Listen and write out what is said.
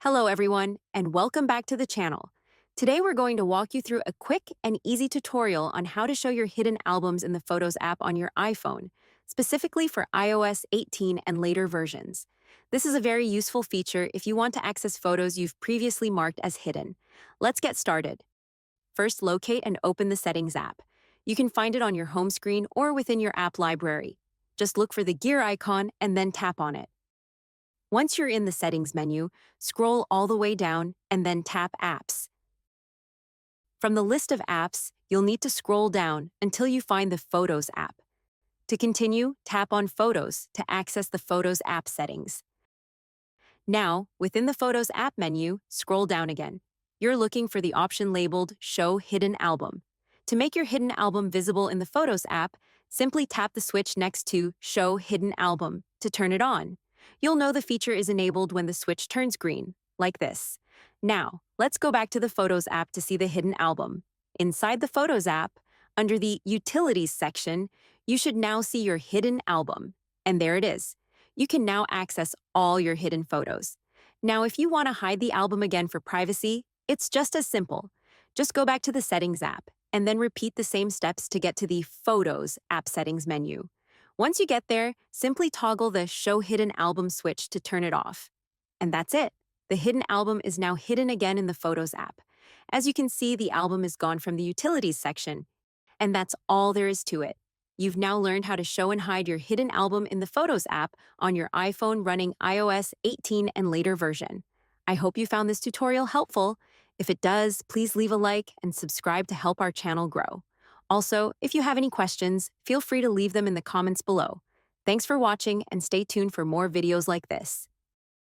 Hello everyone, and welcome back to the channel. Today we're going to walk you through a quick and easy tutorial on how to show your hidden albums in the Photos app on your iPhone, specifically for iOS 18 and later versions. This is a very useful feature if you want to access photos you've previously marked as hidden. Let's get started. First, locate and open the Settings app. You can find it on your home screen or within your app library. Just look for the gear icon and then tap on it. Once you're in the Settings menu, scroll all the way down and then tap Apps. From the list of apps, you'll need to scroll down until you find the Photos app. To continue, tap on Photos to access the Photos app settings. Now, within the Photos app menu, scroll down again. You're looking for the option labeled Show Hidden Album. To make your hidden album visible in the Photos app, simply tap the switch next to Show Hidden Album to turn it on. You'll know the feature is enabled when the switch turns green, like this. Now, let's go back to the Photos app to see the hidden album. Inside the Photos app, under the Utilities section, you should now see your hidden album. And there it is. You can now access all your hidden photos. Now, if you want to hide the album again for privacy, it's just as simple. Just go back to the Settings app, and then repeat the same steps to get to the Photos app settings menu. Once you get there, simply toggle the Show Hidden Album switch to turn it off. And that's it. The hidden album is now hidden again in the Photos app. As you can see, the album is gone from the Utilities section. And that's all there is to it. You've now learned how to show and hide your hidden album in the Photos app on your iPhone running iOS 18 and later version. I hope you found this tutorial helpful. If it does, please leave a like and subscribe to help our channel grow. Also, if you have any questions, feel free to leave them in the comments below. Thanks for watching and stay tuned for more videos like this.